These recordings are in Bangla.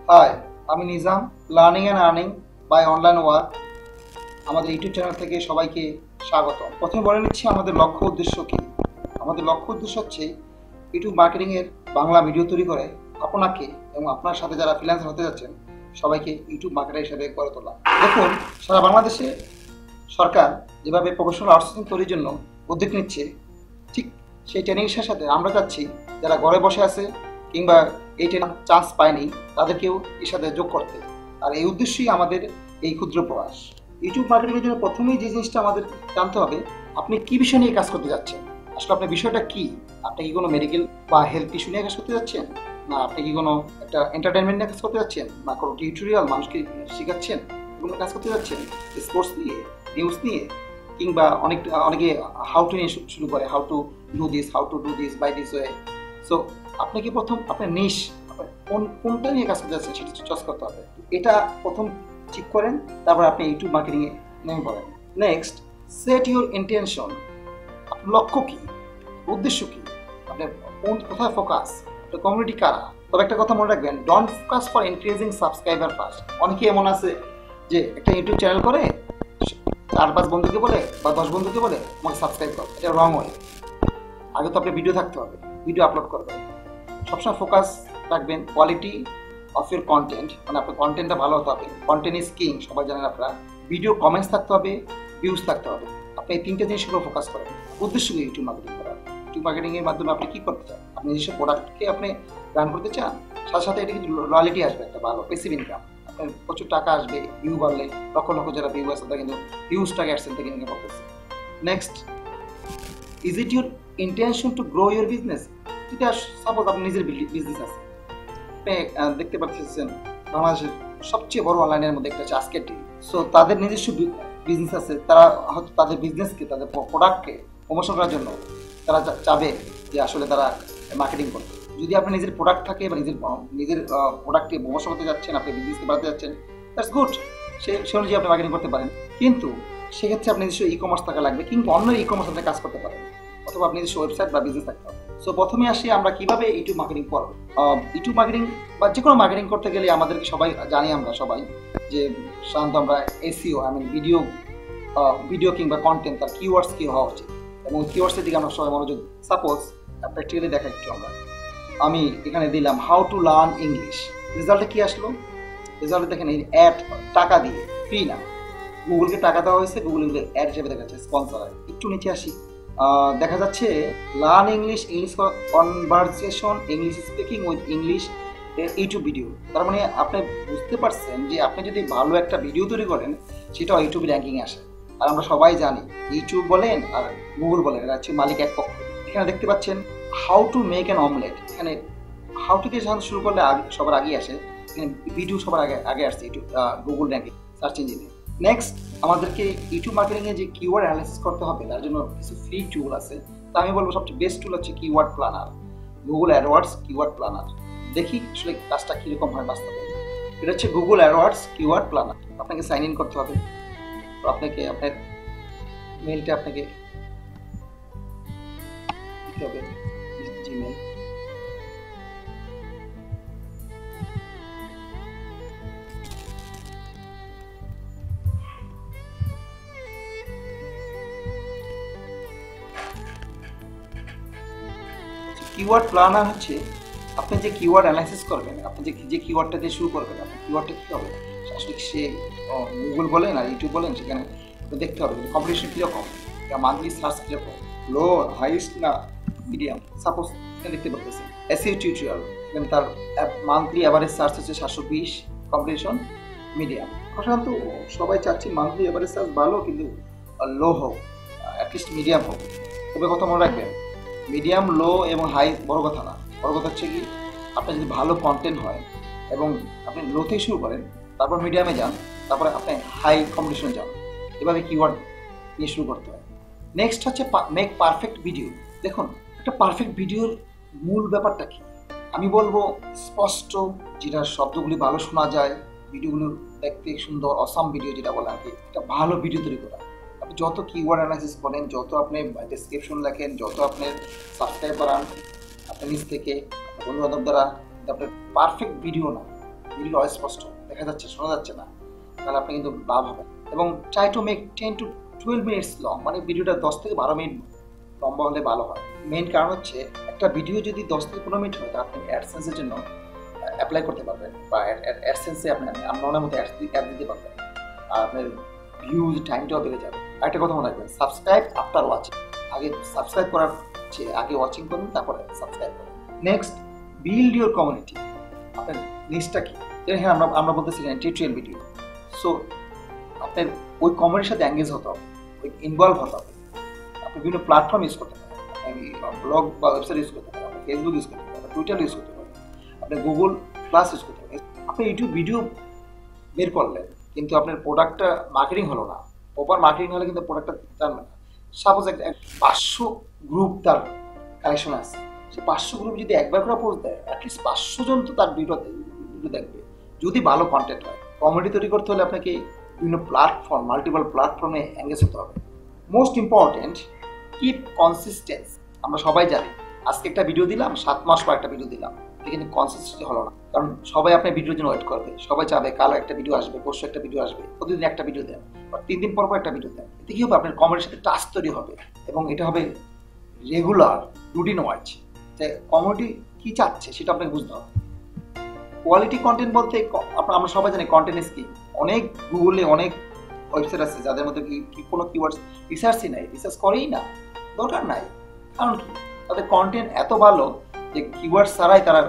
হাই, আমি Nizam, learning and earning by online work আমাদের ইউটিউব চ্যানেল থেকে সবাইকে স্বাগত। প্রথমে বলে নিচ্ছি আমাদের লক্ষ্য উদ্দেশ্য কী। আমাদের লক্ষ্য উদ্দেশ্য হচ্ছে ইউটিউব মার্কেটিংয়ের বাংলা ভিডিও তৈরি করে আপনাকে এবং আপনার সাথে যারা ফ্রিল্যান্সার হতে যাচ্ছেন সবাইকে ইউটিউব মার্কেটার হিসেবে গড়ে তোলা। দেখুন, সারা বাংলাদেশে সরকার যেভাবে প্রফেশনাল আউটসোর্সিং তৈরির জন্য উদ্যোগ নিচ্ছে, ঠিক সেই ট্রেনিংয়ের সাথে আমরা চাচ্ছি যারা ঘরে বসে আছে কিংবা এই ট্রেনিং চান্স পায়নি তাদেরকেও এর সাথে যোগ করতে। আর এই উদ্দেশ্যই আমাদের এই ক্ষুদ্র প্রয়াস। ইউটিউব মার্কেটিংয়ের জন্য প্রথমেই যে জিনিসটা আমাদের জানতে হবে, আপনি কী বিষয় নিয়ে কাজ করতে যাচ্ছেন। আসলে আপনার বিষয়টা কী? আপনি কি কোনো মেডিকেল বা হেলথ ইস্যু নিয়ে কাজ করতে যাচ্ছেন, না আপনি কি কোনো একটা এন্টারটেনমেন্ট নিয়ে কাজ করতে যাচ্ছেন, না কোনো টিউটোরিয়াল মানুষকে শেখাচ্ছেন এগুলো কাজ করতে যাচ্ছেন, স্পোর্টস নিয়ে, নিউজ নিয়ে, কিংবা অনেকে হাউ টু নিয়ে শুরু করে, how to do this by this way. So আপনাকে প্রথম আপনার নিশ কোনটা নিয়ে কাজ করতে যাচ্ছেন সেটা চয়েস করতে হবে। এটা প্রথম ঠিক করেন, তারপর আপনি ইউটিউব মার্কেটিংয়ে নেমে পড়েন। Next, set your intention. আপনার লক্ষ্য কী, উদ্দেশ্য কী, আপনার কোথায় ফোকাস, আপনার কমিউনিটি কারা। তবে একটা কথা মনে রাখবেন, don't focus for increasing subscriber first. অনেকে এমন আছে যে একটা ইউটিউব চ্যানেল করে 4-5 বন্ধুকে বলে বা 10 বন্ধুকে বলে আমাকে সাবস্ক্রাইব করো। এটা রং ওয়ে। আগে তো আপনার ভিডিও থাকতে হবে, ভিডিও আপলোড করবেন। সবসময় ফোকাস রাখবেন কোয়ালিটি অফ ইউর কন্টেন্ট, মানে আপনার কন্টেন্টটা ভালো হতে হবে। কন্টেন্ট ইজ কিং, সবাই জানেন আপনারা। ভিডিও কমেন্টস থাকতে হবে, ভিউজ থাকতে হবে। আপনি এই 3টে জিনিসের উপর ফোকাস করেন। উদ্দেশ্য কি ইউটিউব মার্কেটিং করার? ইউটিউব মার্কেটিংয়ের মাধ্যমে আপনি কী করতে চান? আপনি নিজস্ব প্রোডাক্টকে আপনি রান করতে চান, সাথে সাথে এটা কিন্তু রয়্যালিটি আসবে, একটা ভালো প্যাসিভ ইনকাম। আপনার প্রচুর টাকা আসবে, ভিউ বাড়লে। লক্ষ লক্ষ যারা ভিউ আছে তারা কিন্তু ভিউজটাকে অ্যাডসেন্স থেকে ইনকাম করতেছে। Next, is it your intention to grow your business? যদি সাপোজ আপনার নিজের বিজনেস আছে, আপনি দেখতে পাচ্ছেন বাংলাদেশের সবচেয়ে বড় অনলাইনের মধ্যে একটা হচ্ছে আজকের টিভি। সো তাদের নিজস্ব বিজনেস আছে, তারা হয়তো তাদের বিজনেসকে, তাদের প্রোডাক্টকে প্রমোশন করার জন্য তারা চাবে যে আসলে তারা মার্কেটিং করবে। যদি আপনার নিজের প্রোডাক্ট থাকে বা নিজের প্রোডাক্টকে প্রমোশন করতে যাচ্ছেন, আপনি বিজনেসকে বাড়াতে যাচ্ছেন, দ্যাটস গুড। সে অনুযায়ী আপনি মার্কেটিং করতে পারেন। কিন্তু সেক্ষেত্রে আপনি নিজস্ব ই কমার্স থাকা লাগবে, কিন্তু অন্য ই কমার্স আপনি কাজ করতে পারেন, অথবা আপনি নিজস্ব ওয়েবসাইট বা বিজনেস থাকতে হবে। সো প্রথমে আসি আমরা কিভাবে ইউটিউব মার্কেটিং করব। ইউটিউব মার্কেটিং বা যে কোনো মার্কেটিং করতে গেলে আমাদেরকে সবাই জানি, আমরা সবাই যে সাধারণত আমরা এসইও, ভিডিও কিংবা কন্টেন্ট, তার কিওয়ার্ডস কী হওয়া উচিত এবং কিওয়ার্ডসের দিকে আমরা সবাই মনোযোগ। সাপোজ প্র্যাকটিক্যালি দেখা একটু আমি এখানে দিলাম হাউ টু লার্ন ইংলিশ। রেজাল্টে কী আসলো? রেজাল্টে দেখেন এই অ্যাড, টাকা দিয়ে, ফ্রি না, গুগলকে টাকা দেওয়া হয়েছে, গুগল অ্যাড হিসেবে দেখা যাচ্ছে, স্পন্সর। একটু নিচে আসি, দেখা যাচ্ছে learn English conversation, English speaking with English YouTube video. তার মানে আপনি বুঝতে পারছেন যে আপনি যদি ভালো একটা ভিডিও তৈরি করেন সেটা ইউটিউব র্যাঙ্কিংয়ে আসে। আর আমরা সবাই জানি ইউটিউব বলেন আর গুগল বলেন, এটা হচ্ছে মালিক এক পক্ষ। এখানে দেখতে পাচ্ছেন how to make an omelette. এখানে হাউ টু দিয়ে শুরু করলে সবার আগেই আসে, এখানে ভিডিও সবার আগে আসছে ইউটিউব গুগল র্যাঙ্কিং সার্চ ইঞ্জিনে। নেক্সট, আমাদেরকে ইউটিউব মার্কেটিংয়ে যে কিওয়ার্ড অ্যানালাইসিস করতে হবে তার জন্য কিছু ফ্রি টুল আছে। তা আমি বলবো সবচেয়ে বেস্ট টুল হচ্ছে keyword planner, Google AdWords keyword planner. দেখি আসলে কাজটা কীরকম হয় বাস্তবে। এটা হচ্ছে গুগল অ্যাডওয়ার্ডস কিওয়ার্ড প্ল্যানার। আপনাকে সাইন ইন করতে হবে। তো আপনাকে আপনার মেইলটা আপনাকে দিতে হবে, জিমেল। কিওয়ার্ড প্ল্যানার হচ্ছে আপনি যে কিওয়ার্ড অ্যানালাইসিস করবেন, আপনি যে কিওয়ার্ডটা দিয়ে শুরু করবেন, আপনার কিওয়ার্ডটা কী হবে আসলে সে গুগল বলেন আর ইউটিউব বলেন, সেখানে দেখতে হবে যে কম্পিটিশন কীরকম, মান্থলি সার্চ কীরকম, লো, হাইস্ট না মিডিয়াম। সাপোজ এখানে দেখতে পাচ্ছেন এসইও টিউটোরিয়াল, এখানে তার মান্থলি অ্যাভারেজ সার্চ হচ্ছে 720, কম্পিটিশন মিডিয়াম। সাধারণত সবাই চাচ্ছি মান্থলি অ্যাভারেজ সার্চ ভালো, কিন্তু লো হোক, অ্যাটলিস্ট মিডিয়াম হোক। তবে কথা মনে রাখবেন, মিডিয়াম, লো এবং হাই বড় কথা না। বড় কথা হচ্ছে কি, আপনার যদি ভালো কন্টেন্ট হয় এবং আপনি লোতেই শুরু করেন, তারপর মিডিয়ামে যান, তারপরে আপনি হাই কম্পিটিশনে যান। এভাবে কিওয়ার্ড নিয়ে শুরু করতে হয়। নেক্সট হচ্ছে মেক পারফেক্ট ভিডিও। দেখুন, একটা পারফেক্ট ভিডিওর মূল ব্যাপারটা কি? আমি বলবো স্পষ্ট, যেটা শব্দগুলি ভালো শোনা যায়, ভিডিওগুলো দেখতে সুন্দর, অসাম ভিডিও যেটা বলে আর কি, একটা ভালো ভিডিও তৈরি করা। আপনি যত কিওয়ার্ড অ্যানালাইসিস করেন, যত আপনি ডেসক্রিপশন লেখেন, যত আপনি সাবস্ক্রাইব করান আপনার নিজ থেকে, বন্ধু বান্ধব দ্বারা, আপনার পারফেক্ট ভিডিও না, ভিডিও অস্পষ্ট, দেখা যাচ্ছে, শোনা যাচ্ছে না, তাহলে আপনি কিন্তু লাভ হবে। এবং try to make 10 to 12 minutes long, মানে ভিডিওটা 10 থেকে 12 মিনিট লম্বা হলে ভালো হয়। মেইন কারণ হচ্ছে একটা ভিডিও যদি 10 থেকে 15 মিনিট হয়, তা আপনি অ্যাডসেন্সের জন্য অ্যাপ্লাই করতে পারবেন, বা অ্যাডসেন্সে আপনি আপনার মতো অ্যাড দিতে পারবেন, আর আপনার ভিউজ টাইমটাও বেড়ে যাবে। আরেকটা কথা মনে রাখবেন, সাবস্ক্রাইব আফটার ওয়াচিং। আগে সাবস্ক্রাইব করার চেয়ে আগে ওয়াচিং করুন, তারপরে সাবস্ক্রাইব করুন। Next, build your community. আপনার নিচটা কি? হ্যাঁ, আমরা বলতেছি টিউটোরিয়াল ভিডিও। সো আপনার ওই কমিউনিটির সাথে এঙ্গেজ হতে হবে, ওই ইনভলভ হতে হবে। আপনি বিভিন্ন প্ল্যাটফর্ম ইউজ করতে পারেন, ব্লগ বা ওয়েবসাইট ইউজ করতে পারেন, ফেসবুক ইউজ করতে পারেন, টুইটার ইউজ করতে পারেন, আপনি গুগল ক্লাস ইউজ করতে পারেন। আপনি ইউটিউব ভিডিও বের করলেন, কিন্তু আপনার প্রোডাক্টটা মার্কেটিং হলো না। প্রপার মার্কেটিং হলে কিন্তু প্রোডাক্টটা জানবে না। সাপোজ একটা 500 গ্রুপ তার কালেকশন আছে, সে 500 গ্রুপ যদি একবার করে পোস্ট দেয়, অ্যাটলিস্ট 500 জন তো তার ভিডিও দেখবে, যদি ভালো কন্টেন্ট হয়। কমেডি তৈরি করতে হলে আপনাকে বিভিন্ন প্ল্যাটফর্ম, মাল্টিপল প্ল্যাটফর্মে এঙ্গেজ হতে হবে। Most important, keep consistence. আমরা সবাই জানি, আজকে একটা ভিডিও দিলাম, 7 মাস পর একটা ভিডিও দিলাম, কিন্তু কনসিস্টেন্সি হলো না। কারণ সবাই আপনার ভিডিওর জন্য ওয়েট করবে, সবাই চাবে কাল একটা ভিডিও আসবে, পরশু একটা ভিডিও আসবে, প্রতিদিন একটা ভিডিও দেন, বা 3 দিন পর একটা ভিডিও দেন। এতে কি হবে, আপনার কমেডির সাথে টাচ তৈরি হবে, এবং এটা হবে রেগুলার রুটিন ওয়াচ। যে কমেডি কি চাচ্ছে সেটা আপনাকে বুঝতে হবে। কোয়ালিটি কন্টেন্ট বলতে আমরা সবাই জানি কন্টেন্ট ইজ কি। অনেক গুগলে অনেক ওয়েবসাইট আছে যাদের মধ্যে কোনো কিওয়ার্ডস রিসার্চই নাই, রিসার্চ করেই না, দরকার নাই। কারণ কি, তাদের কন্টেন্ট এত ভালো যে কিওয়ার্ড ছাড়াই তারা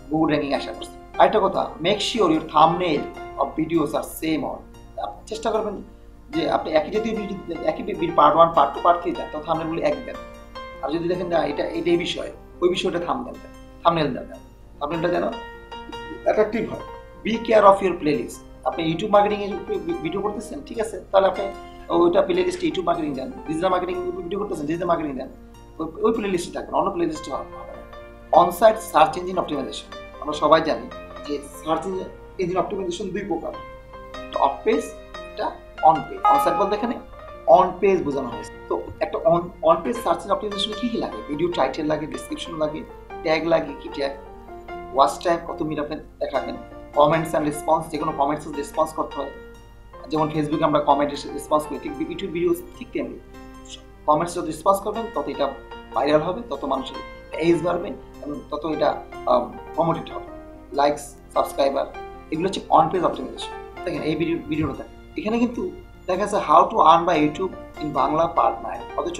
গুগল র্যাঙ্কিং আশা করছে। আরেকটা কথা, make sure your thumbnail of videos are same on. আপনি চেষ্টা করবেন যে আপনি একই জাতীয় ভিডিও, একই পার্ট 1 পার্ট 2 পার্ট 3 দেন, তো থাম্বনেলগুলো এক দেন। আর যদি দেখেন না এটাই বিষয়, ওই বিষয়টা থাম্বনেল দেন, থাম্বনেলটা যেন অ্যাট্রাকটিভ হয়। Be care of your playlist. আপনি ইউটিউব মার্কেটিং এর ভিডিও করতেছেন, ঠিক আছে, তাহলে আপনি ওইটা প্লেলিস্টে ইউটিউব মার্কেটিং দেন। ডিজিটাল মার্কেটিং ভিডিও করতেছেন, ডিজিটাল মার্কেটিং দেন, ওই প্লেলিস্টে থাকবেন, অন্য প্লেলিস্টে হবে না। Onsite search engine optimization. আমরা সবাই জানি যে সার্চ ইঞ্জিন অপটিমাইজেশন 2 প্রকার, অফ পেজ, এটা অন পেজ। অনসাইট বলতে এখানে অন পেজ বোঝানো হয়েছে। তো একটা অন পেজ সার্চ ইঞ্জিন অপটিমাইজেশনে কি কি লাগে? ভিডিও টাইটেল লাগে, ডেসক্রিপশন লাগে, ট্যাগ লাগে, কি ট্যাগ, ওয়াচ টাইম কত মিনিট আপনি দেখাবেন, কমেন্টস অ্যান্ড রেসপন্স, যে কোনো কমেন্টস রেসপন্স করতে হয়। যেমন ফেসবুকে আমরা কমেন্টে রেসপন্স করি, ঠিক ইউটিউব ভিডিও ঠিক তেমনি। কমেন্টস যত রেসপন্স করবেন তত এটা ভাইরাল হবে, তত মানুষের এজ বাড়বে, এবং তত এটা প্রমোটেড হবে। লাইকস, সাবস্ক্রাইবার, এগুলো হচ্ছে অন পেজ অপটিমাইজেশন। দেখেন এই ভিডিওটা এখানে কিন্তু দেখা যাচ্ছে how to earn by YouTube in Bangla part 9, অথচ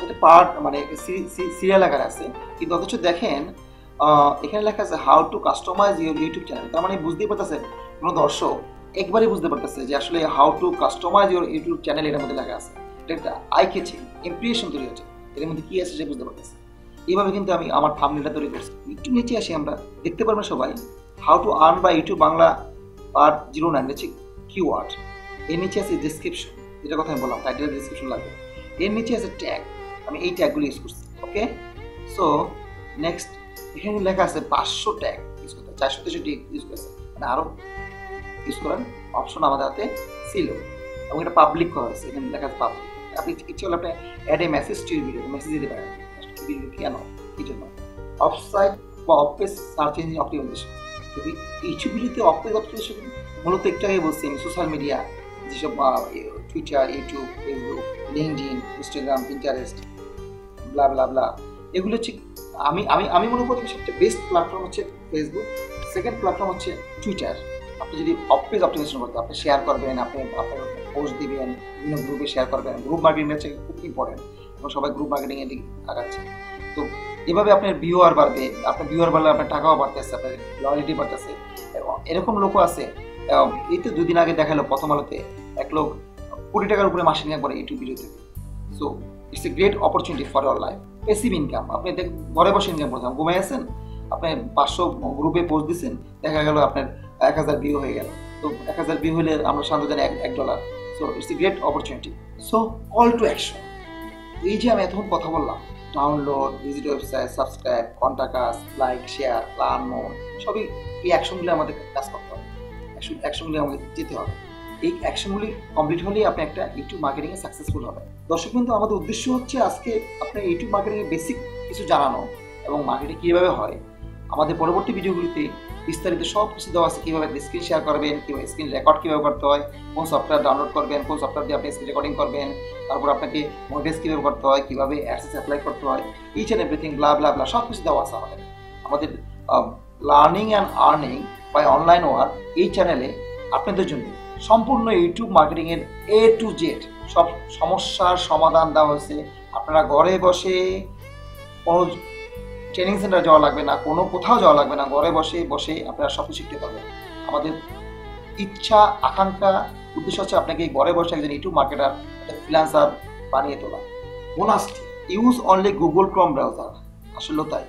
এটা পার্ট মানে সিরিয়াল আকারে আছে, কিন্তু অথচ দেখেন এখানে লেখা আছে how to customise your YouTube channel. তার মানে বুঝতেই পারতেছে কোনো দর্শক একবারই বুঝতে পারতেছে যে আসলে how to customise your YouTube channel এর মধ্যে লেখা আছে। এটা একটা আই ক্যাচিং ইমপ্রেশন তৈরি হচ্ছে, এর মধ্যে কি আছে সে বুঝতে পারতেছে। এইভাবে কিন্তু আমি আমার থাম্বনেলটা তৈরি করছি। একটু নিচে আসি, আমরা দেখতে পারবেন সবাই how to earn by YouTube Bangla part 09 হচ্ছে কিওয়ার্ড। এর নিচে আছে ডেসক্রিপশন, যেটা কথা আমি বললাম, টাইটেল ডেসক্রিপশন লাগবে। এর নিচে আছে ট্যাগ, আমি এই ট্যাগগুলো ইউজ করছি। ওকে, সো নেক্সট এখানে লেখা আছে 500 ট্যাগ ইউজ করতে, 463 ইউজ করেছে, মানে আরো ইউজ করার অপশন আমাদের হাতে ছিল, এবং এটা পাবলিক করা হয়েছে। এখানে লেখা আছে পাবলিক। আপনি ইচ্ছে হলে আপনি add a message to video, message দিতে পারেন ভিডিও কেন, কি জন্য। অফসাইট বা off page search engine optimization. যদি ইউটিউব ভিডিওতে অফ পেজ অপটিমাইজেশন মূলত একটু আগে বলছি আমি, সোশ্যাল মিডিয়া যেসব Twitter, YouTube, Facebook, LinkedIn, Instagram, Pinterest, blah blah blah, এগুলো হচ্ছে আমি মনে করি সবচেয়ে বেস্ট প্ল্যাটফর্ম হচ্ছে ফেসবুক, সেকেন্ড প্ল্যাটফর্ম হচ্ছে টুইটার। আপনি যদি অফ পেজ অপটিমাইজেশন করতে, আপনি শেয়ার করবেন, আপনি আপনার পোস্ট দিবেন, বিভিন্ন গ্রুপে শেয়ার করবেন। গ্রুপ মার্কেটিং হচ্ছে খুব ইম্পর্টেন্ট, এবং সবাই গ্রুপ মার্কেটিং এর দিকে আগাচ্ছে। তো এভাবে আপনার ভিউয়ার বাড়বে, আপনার ভিউয়ার বাড়লে আপনার টাকাও বাড়তেছে, আপনার লয়ালিটি বাড়তেছে। এরকম লোকও আছে, এই তো 2 দিন আগে দেখালো প্রথম আলোতে এক লোক কোটি টাকার উপরে মাসে ইনকাম করে ইউটিউব ভিডিও থেকে। So it's a great opportunity for your life. Passive income, আপনি ঘরে বসে ইনকাম করছেন, ঘুমাই আছেন, আপনি 500 গ্রুপে পোস্ট দিচ্ছেন, দেখা গেল আপনার 1000 ভিউ হয়ে গেল। তো 1000 ভিউ হলে আমরা সাধারণত জানি $1। So it's a great opportunity. So call to action. এই যে আমি এতক্ষণ কথা বললাম, download, visit website, subscribe, contact আস, লাইক, শেয়ার, লার্ন মোর, সবই এই অ্যাকশনগুলো আমাদের কাজ করতে হবে, অ্যাকশনগুলো আমাদের যেতে হবে। এই অ্যাকশনগুলি কমপ্লিট হলেই আপনি একটা ইউটিউব মার্কেটিংয়ে সাকসেসফুল হবে। দর্শক কিন্তু আমাদের উদ্দেশ্য হচ্ছে আজকে আপনার ইউটিউব মার্কেটিংয়ের বেসিক কিছু জানানো, এবং মার্কেটিং কীভাবে হয় আমাদের পরবর্তী ভিডিওগুলিতে বিস্তারিত সব কিছু দেওয়া আছে, কীভাবে স্ক্রিন শেয়ার করবেন, কীভাবে স্ক্রিন রেকর্ড কীভাবে করতে হয়, কোন সফটওয়্যার ডাউনলোড করবেন, কোন সফটওয়্যার দিয়ে আপনি স্ক্রিন রেকর্ডিং করবেন, তারপর আপনাকে মনিটাইজ কীভাবে করতে হয়, কীভাবে অ্যাডসেন্স অ্যাপ্লাই করতে হয়, each and everything blah blah blah সব কিছু দেওয়া আছে আমাদের learning and earning by online work এই চ্যানেলে আপনাদের জন্য সম্পূর্ণ ইউটিউব মার্কেটিংয়ের A to Z সব সমস্যার সমাধান দেওয়া হয়েছে। আপনারা ঘরে বসে কোনো ট্রেনিং সেন্টার যাওয়া লাগবে না, কোনো কোথাও যাওয়া লাগবে না, ঘরে বসে বসে আপনারা সব কিছু শিখতে পারবেন। আমাদের ইচ্ছা, আকাঙ্ক্ষা, উদ্দেশ্য হচ্ছে আপনাকে ঘরে বসে একজন ইউটিউব মার্কেটার, ফ্রিল্যান্সার বানিয়ে তোলা। বোনাসটি use only Google Chrome browser. আসলে তাই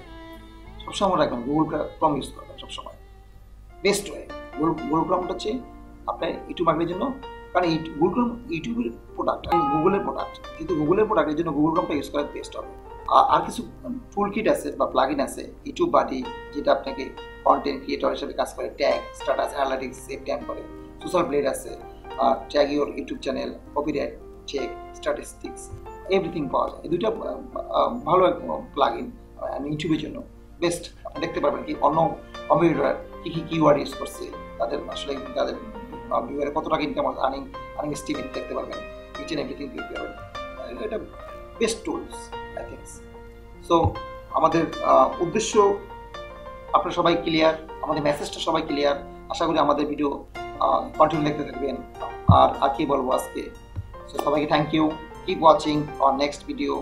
সবসময় রাখবেন, গুগল ক্রোম ইউজ করবেন সবসময়, বেস্ট ওয়ে। গুগল ক্রোমটা হচ্ছে আপনার ইউটিউব মার্কেটের জন্য, কারণ গুগল ক্রোম ইউটিউবের প্রোডাক্ট, গুগলের প্রোডাক্ট, কিন্তু গুগলের প্রোডাক্টের জন্য গুগল ক্রোমটা ইউজ করা বেস্ট হবে। আর কিছু টুল কিট আছে বা প্লাগইন আছে, ইউটিউব বাডি, যেটা আপনাকে কন্টেন্ট ক্রিয়েটর হিসেবে কাজ করে, tag, status, analytics save time করে। সোশ্যাল ব্লেড আছে, tag your YouTube channel, copyright check, statistics, everything পাওয়া যায়। এই দুইটা ভালো প্লাগইন ইউটিউবের জন্য বেস্ট। আপনি দেখতে পারবেন কি অন্য কম্পিউটার কী কী কিওয়ার্ড ইউজ করছে, তাদের আসলে তাদের ভিউয়ারে কত টাকা ইনকাম আছে, আর্নিং স্টিমেট দেখতে পারবেন, ইচ অ্যান্ড এভরিথিং দেখতে পারবেন। এটা best tools I think. So আমাদের উদ্দেশ্য আপনারা সবাই ক্লিয়ার, আমাদের মেসেজটা সবাই ক্লিয়ার। আশা করি আমাদের ভিডিও কন্টিনিউ দেখতে থাকবেন। আর কি বলবো আজকে, সো সবাইকে thank you, keep watching our next video.